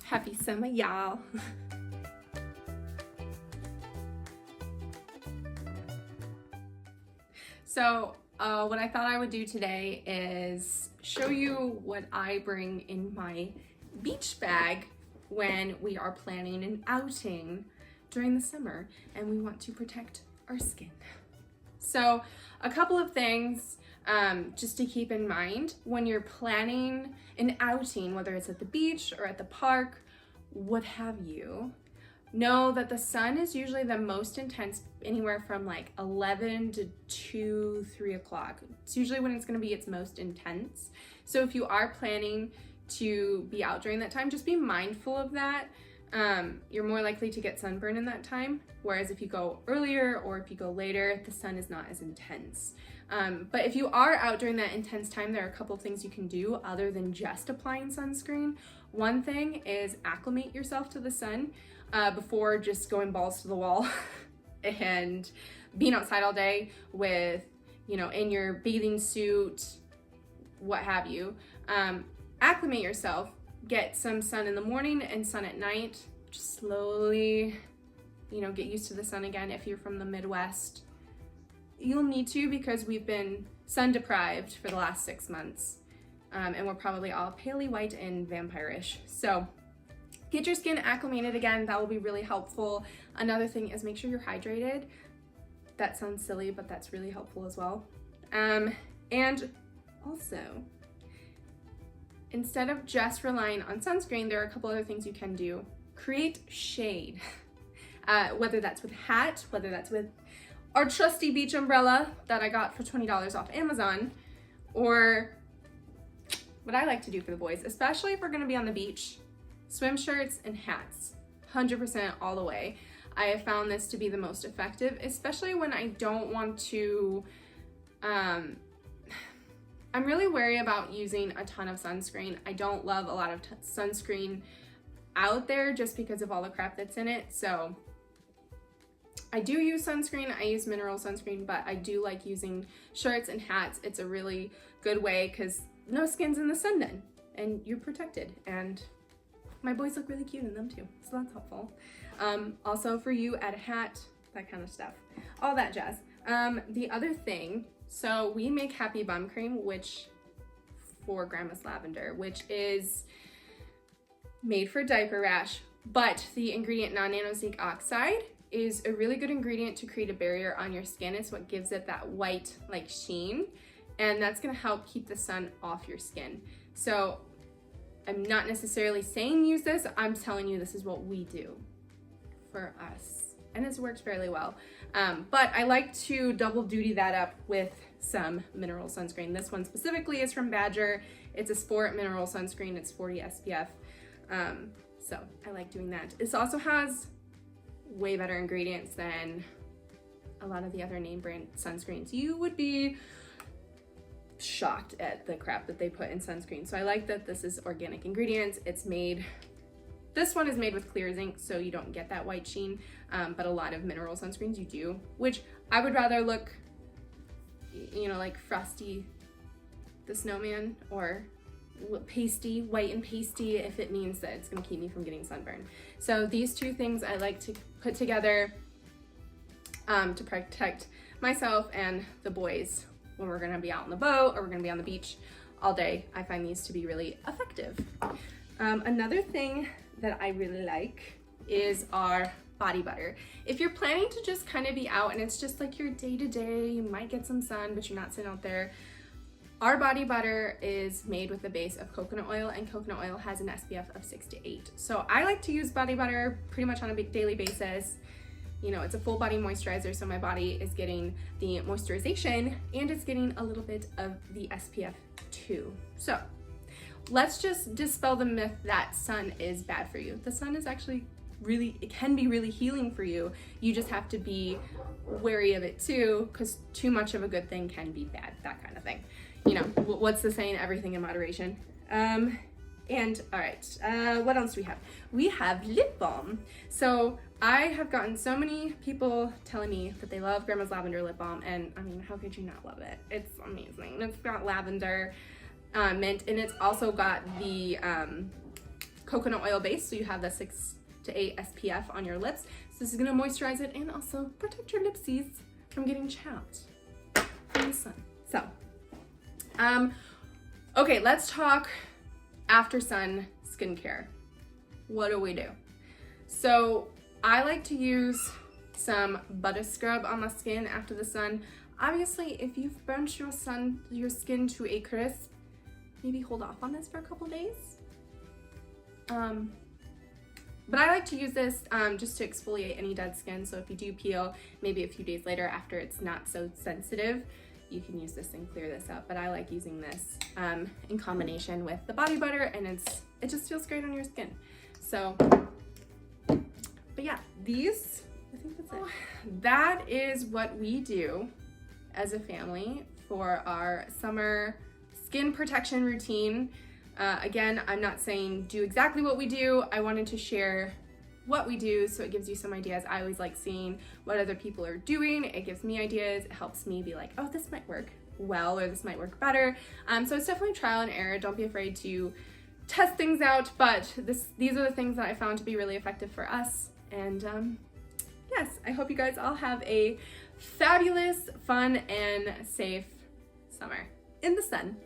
Happy summer, y'all. So what I thought I would do today is show you what I bring in my beach bag when we are planning an outing during the summer and we want to protect our skin. So a couple of things just to keep in mind when you're planning an outing, whether it's at the beach or at the park, what have you. Know that the sun is usually the most intense anywhere from like 11 to 2, 3 o'clock. It's usually when it's going to be its most intense. So if you are planning to be out during that time, just be mindful of that. You're more likely to get sunburn in that time. Whereas if you go earlier or if you go later, the sun is not as intense. But if you are out during that intense time, there are a couple things you can do other than just applying sunscreen. One thing is acclimate yourself to the sun before just going balls to the wall and being outside all day with, in your bathing suit, what have you. Acclimate yourself, get some sun in the morning and sun at night. Just slowly, get used to the sun again. If you're from the Midwest, you'll need to because we've been sun deprived for the last 6 months. And we're probably all palely white and vampire-ish. So get your skin acclimated again. That will be really helpful. Another thing is make sure you're hydrated. That sounds silly, but that's really helpful as well. And also, instead of just relying on sunscreen, there are a couple other things you can do. Create shade, whether that's with a hat, whether that's with our trusty beach umbrella that I got for $20 off Amazon, or what I like to do for the boys, especially if we're gonna be on the beach, swim shirts and hats, 100% all the way. I have found this to be the most effective, especially when I don't want to, I'm really wary about using a ton of sunscreen. I don't love a lot of sunscreen out there just because of all the crap that's in it. So I do use sunscreen. I use mineral sunscreen, but I do like using shirts and hats. It's a really good way because no skin's in the sun then, and you're protected. And my boys look really cute in them too, so that's helpful. Also for you, add a hat, that kind of stuff, all that jazz. The other thing, so we make Happy Bum Cream, which for Grandma's Lavender, which is made for diaper rash, but the ingredient non-nanozinc oxide is a really good ingredient to create a barrier on your skin. It's what gives it that white like sheen, and that's gonna help keep the sun off your skin. So I'm not necessarily saying use this, I'm telling you this is what we do for us, and it's worked fairly well. But I like to double duty that up with some mineral sunscreen. This one specifically is from Badger. It's a sport mineral sunscreen. It's 40 SPF. So I like doing that. This also has way better ingredients than a lot of the other name brand sunscreens. You would be shocked at the crap that they put in sunscreen. So I like that this is organic ingredients. This one is made with clear zinc, so you don't get that white sheen, but a lot of mineral sunscreens you do, which I would rather look, like Frosty the Snowman, or pasty, white and pasty, if it means that it's gonna keep me from getting sunburn. So these two things I like to put together to protect myself and the boys when we're gonna be out on the boat or we're gonna be on the beach all day. I find these to be really effective. Another thing that I really like is our body butter. If you're planning to just kind of be out and it's just like your day-to-day, you might get some sun, but you're not sitting out there. Our body butter is made with a base of coconut oil, and coconut oil has an SPF of 6 to 8. So I like to use body butter pretty much on a daily basis. It's a full body moisturizer, so my body is getting the moisturization and it's getting a little bit of the SPF too. So let's just dispel the myth that sun is bad for you. The sun is actually it can be really healing for you. You just have to be wary of it too, because too much of a good thing can be bad, that kind of thing. What's the saying? Everything in moderation. And all right, what else do we have? We have lip balm. So I have gotten so many people telling me that they love Grandma's Lavender lip balm, and I mean, how could you not love it? It's amazing. It's got lavender, mint, and it's also got the coconut oil base, so you have the 6 to 8 SPF on your lips. So this is gonna moisturize it and also protect your lipsies from getting chapped from the sun. So, okay, let's talk after sun skincare. What do we do? So I like to use some butter scrub on my skin after the sun. Obviously, if you've burnt your skin to a crisp, maybe hold off on this for a couple days. But I like to use this just to exfoliate any dead skin. So if you do peel, maybe a few days later after it's not so sensitive, you can use this and clear this up. But I like using this in combination with the body butter, and it just feels great on your skin. So, but yeah, I think that's it. That is what we do as a family for our summer skin protection routine. Again, I'm not saying do exactly what we do. I wanted to share what we do so it gives you some ideas. I always like seeing what other people are doing. It gives me ideas. It helps me be like, oh, this might work well, or this might work better. So it's definitely trial and error. Don't be afraid to test things out, but these are the things that I found to be really effective for us. And yes, I hope you guys all have a fabulous, fun, and safe summer in the sun.